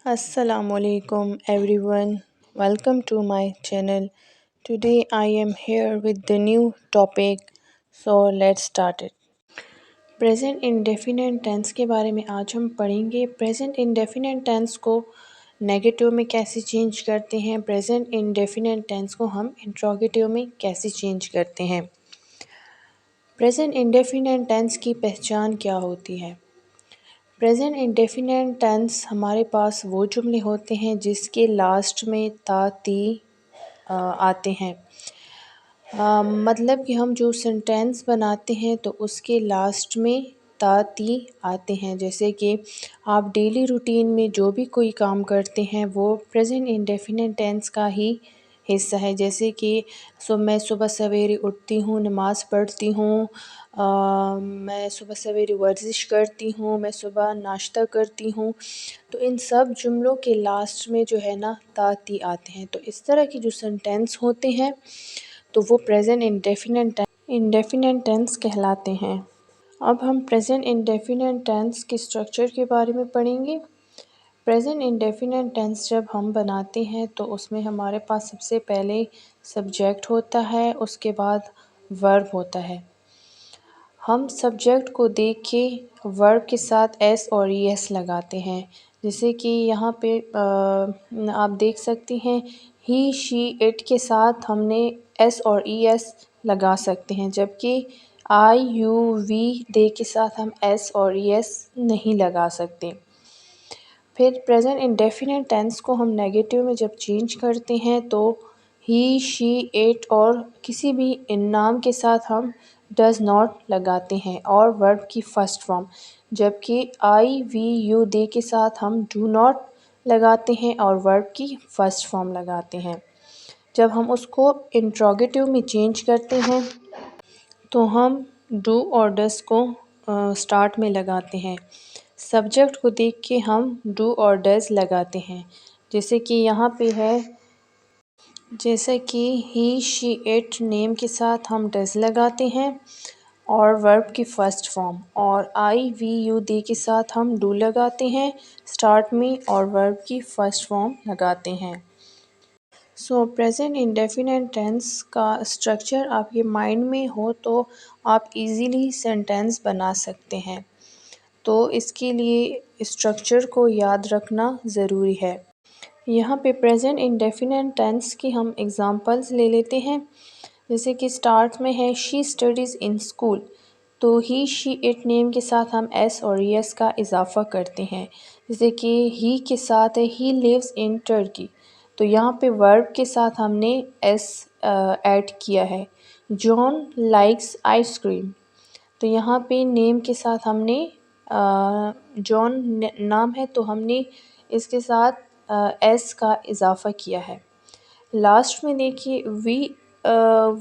Assalamu alaikum everyone. Welcome to my channel. Today I am here with the new topic. So let's start it. Present indefinite tense کے بارے میں آج ہم پڑھیں گے. Present indefinite tense کو negative میں کیسے چینج کرتے ہیں. Present indefinite tense کو ہم انٹروگیٹیو میں کیسے چینج کرتے ہیں. Present indefinite tense کی پہچان کیا ہوتی ہے. پریزنٹ انڈیفینٹ ٹینس ہمارے پاس وہ جملے ہوتے ہیں جس کے لاسٹ میں تا تی آتے ہیں. مطلب کہ ہم جو سینٹینس بناتے ہیں تو اس کے لاسٹ میں تا تی آتے ہیں. جیسے کہ آپ ڈیلی روٹین میں جو بھی کوئی کام کرتے ہیں وہ پریزنٹ انڈیفینٹ ٹینس کا ہی حصہ ہے. جیسے کہ میں صبح سویرے اٹھتی ہوں, نماز پڑھتی ہوں, میں صبح سویرے ورزش کرتی ہوں, میں صبح ناشتہ کرتی ہوں. تو ان سب جملوں کے لاسٹ میں جو ہے نا تا تی آتے ہیں. تو اس طرح کی جو سینٹینس ہوتے ہیں تو وہ پریزنٹ انڈیفینٹ ٹینس کہلاتے ہیں. اب ہم پریزنٹ انڈیفینٹ ٹینس کے اسٹرکچر کے بارے میں پڑھیں گے. پریزنٹ انڈیفینٹ ٹینس جب ہم بناتے ہیں تو اس میں ہمارے پاس سب سے پہلے سبجیکٹ ہوتا ہے, اس کے بعد ورب ہوتا ہے. ہم سبجیکٹ کو دیکھ کے ورب کے ساتھ ایس اور ای ایس لگاتے ہیں. جیسے کہ یہاں پہ آپ دیکھ سکتے ہیں ہی شی اٹ کے ساتھ ہم نے ایس اور ای ایس لگا سکتے ہیں, جبکہ آئی یو وی دے کے ساتھ ہم ایس اور ای ایس نہیں لگا سکتے. پھر پریزنٹ انڈیفینٹ ٹینس کو ہم نیگیٹو میں جب چینج کرتے ہیں تو ہی شی اٹ اور کسی بھی نام کے ساتھ ہم ڈز ناٹ لگاتے ہیں اور ورب کی فرسٹ فارم, جبکہ آئی وی یو دے کے ساتھ ہم ڈو ناٹ لگاتے ہیں اور ورب کی فرسٹ فارم لگاتے ہیں. جب ہم اس کو انٹروگیٹو میں چینج کرتے ہیں تو ہم ڈو اور ڈز کو اسٹارٹ میں لگاتے ہیں. سبجیکٹ کو دیکھ کے ہم ڈو اور ڈز لگاتے ہیں. جیسے کہ یہاں پہ ہے, جیسے کہ ہی شی اٹ نیم کے ساتھ ہم ڈز لگاتے ہیں اور ورب کی فرسٹ فارم, اور آئی وی یو دے کے ساتھ ہم ڈو لگاتے ہیں اسٹارٹ میں اور ورب کی فرسٹ فارم لگاتے ہیں. پریزنٹ انڈیفینٹ ٹینس کا اسٹرکچر آپ کے مائنڈ میں ہو تو آپ ایزیلی سینٹینس بنا سکتے ہیں. تو اس کے لیے اسٹرکچر کو یاد رکھنا ضروری ہے. یہاں پہ پریزنٹ انڈیفینٹ ٹینس کی ہم ایگزامپلس لے لیتے ہیں. جیسے کہ اسٹارٹ میں ہے شی اسٹڈیز ان اسکول, تو ہی شی اٹ نیم کے ساتھ ہم ایس اور ای ایس کا اضافہ کرتے ہیں. جیسے کہ ہی کے ساتھ ہے ہی لیوز ان ٹرکی, تو یہاں پہ ورب کے ساتھ ہم نے ایس ایڈ کیا ہے. جان لائکس آئس کریم, تو یہاں پہ نیم کے ساتھ ہم نے جان نام ہے تو ہم نے اس کے ساتھ ایس کا اضافہ کیا ہے. لاسٹ میں دیکھیے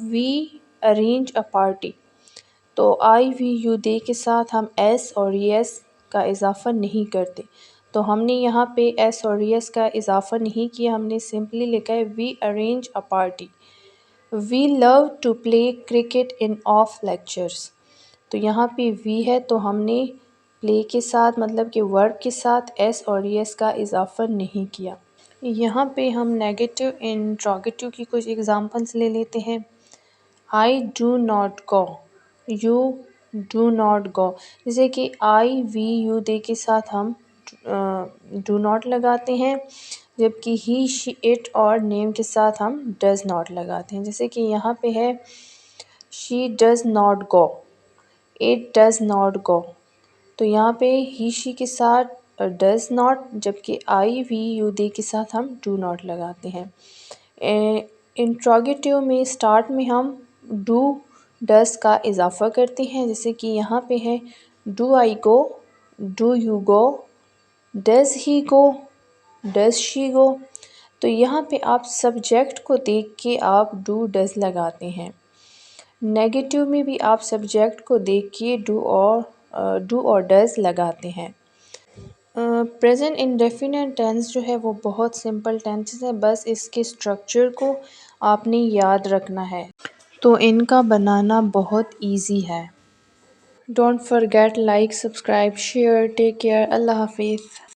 وی ارینج اے پارٹی, تو آئی وی یو دے کے ساتھ ہم ایس اور ای ایس کا اضافہ نہیں کرتے. تو ہم نے یہاں پہ ایس اور ای ایس کا اضافہ نہیں کیا, ہم نے سمپلی لکھا ہے we arrange a party. We love to play cricket in off lectures, تو یہاں پہ وی ہے تو ہم نے پلے کے ساتھ مطلب کہ ورب کے ساتھ ایس اور ای ایس کا اضافہ نہیں کیا. یہاں پہ ہم نیگیٹو انٹروگیٹو کی کچھ ایگزامپلس لے لیتے ہیں. I do not go, you do not go, جیسے کہ آئی وی یو دے کے ساتھ ہم ڈو ناٹ لگاتے ہیں, جبکہ ہی شی اٹ اور نیم کے ساتھ ہم ڈز ناٹ لگاتے ہیں. جیسے کہ یہاں پہ ہے she does not go, it does not go, تو یہاں پہ ہی شی کے ساتھ ڈز ناٹ, جبکہ آئی وی یو دے کے ساتھ ہم ڈو ناٹ لگاتے ہیں. انٹروگیٹو میں اسٹارٹ میں ہم ڈو ڈز کا اضافہ کرتے ہیں. جیسے کہ یہاں پہ ہے do I go, do you go, does he go, does she go, تو یہاں پہ آپ سبجیکٹ کو دیکھ کے آپ ڈو ڈز لگاتے ہیں. نیگیٹو میں بھی آپ سبجیکٹ کو دیکھ کے ڈو اور ڈز لگاتے ہیں. پریزنٹ انڈیفینٹ ٹینس جو ہے وہ بہت سمپل ٹینسز ہے, بس اس کے اسٹرکچر کو آپ نے یاد رکھنا ہے تو ان کا بنانا بہت ایزی ہے. Don't forget like, subscribe, share. Take care. اللہ حافظ.